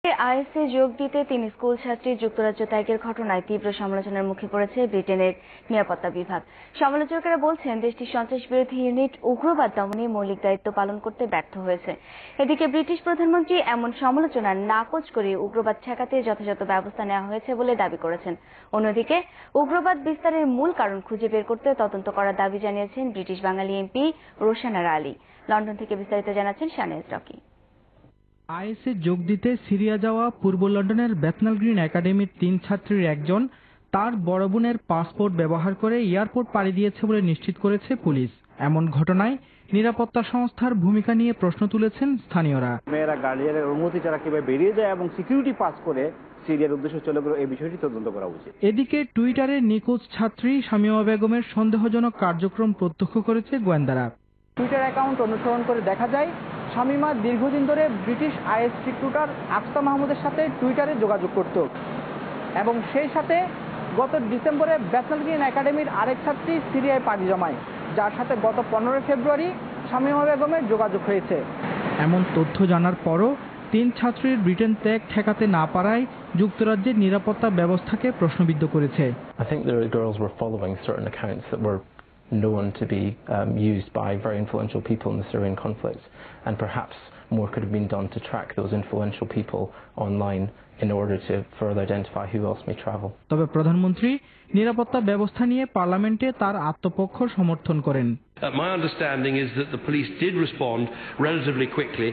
আইএসে যোগ দিতে 3 স্কুল ছাত্রী যুক্তরাজ্য ত্যাগের ঘটনায় তীব্র সমালোচনার মুখে পড়েছে ব্রিটেনের নিরাপত্তা বিভাগ। সমালোচকেরা বলছেন দেশটির সন্ত্রাস বিরোধী ইউনিট উগ্রবাদ দমনে মৌলিক দায়িত্ব পালন করতে ব্যর্থ হয়েছে। এদিকে ব্রিটিশ প্রধানমন্ত্রী এমন সমালোচনা নাকচ করে উগ্রবাদ ঠেকাতে যথাযথ ব্যবস্থা নেওয়া হয়েছে বলে দাবি করেছেন। অন্যদিকে উগ্রবাদ বিস্তারের মূল কারণ খুঁজে বের করতে তদন্ত করার দাবি জানিয়েছেন ব্রিটিশ বাঙালি এমপি রোশানারা আলী। লন্ডন থেকে বিস্তারিত জানাচ্ছেন শানেজ রকি। আইএসে যোগ দিতে সিরিয়া যাওয়া পূর্ব লন্ডনের বেথনাল গ্রিন একাডেমির 3 ছাত্রীর একজন তার বড় বোনের পাসপোর্ট ব্যবহার করে এয়ারপোর্ট পাড়ি দিয়েছে বলে নিশ্চিত করেছে পুলিশ। এমন ঘটনায় নিরাপত্তা সংস্থার ভূমিকা নিয়ে প্রশ্ন তুলেছেন স্থানীয়রা। মেয়েরা গার্ডিয়ানের অনুমতি ছাড়া কিভাবে বেরিয়ে যায় এবং সিকিউরিটি পাস করে সিরিয়ার উদ্দেশ্যে চলে গেল, এই বিষয়টি তদন্ত করা উচিত। এদিকে টুইটারে নিখোঁজ ছাত্রী শামীমা বেগমের সন্দেহজনক কার্যক্রম প্রত্যক্ষ করেছে গোয়েন্দারা। টুইটার অ্যাকাউন্ট অনুসরণ করে দেখা যায় শামীমা দীর্ঘদিন ধরে ব্রিটিশ আইএস রিক্রুটার আফতা মাহমুদের সাথে টুইটারে যোগাযোগ করত এবং সেই সাথে গত ডিসেম্বরে বেথনাল গ্রিন একাডেমির আরেক ছাত্রী সিরিয়ায় পাড়ি জমায়, যার সাথে গত 15 ফেব্রুয়ারি শামীমা বেগমের যোগাযোগ হয়েছে। এমন তথ্য জানার পরও 3 ছাত্রীর ব্রিটেন ত্যাগ ঠেকাতে না পারায় যুক্তরাজ্যের নিরাপত্তা ব্যবস্থাকে প্রশ্নবিদ্ধ করেছে। I think the girls were following certain accounts that were known to be used by very influential people in the Syrian conflict, and perhaps more could have been done to track those influential people online in order to further identify who else may travel. তবে প্রধানমন্ত্রী নিরাপত্তা ব্যবস্থা নিয়ে পার্লামেন্টে তার আত্মপক্ষ সমর্থন করেন। My understanding is that the police did respond relatively quickly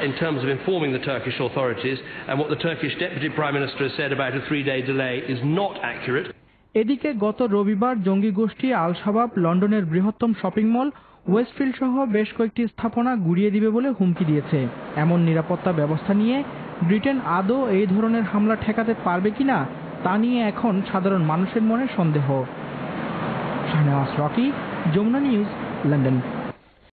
in terms of informing the Turkish authorities, and what the Turkish Deputy Prime Minister has said about a 3-day delay is not accurate. এদিকে গত রবিবার জঙ্গি গোষ্ঠী আল শাবাব লন্ডনের বৃহত্তম shopping mall Westfield সহ বেশ কয়েকটি স্থাপনা গুড়িয়ে দিবে বলে হুমকি দিয়েছে। এমন নিরাপত্তা ব্যবস্থা নিয়ে ব্রিটেন আদৌ এই ধরনের হামলা ঠেকাতে পারবে কিনা তা নিয়ে এখন সাধারণ মানুষের মনে সন্দেহ। Shahnewaz Rocky, Jamuna news, London.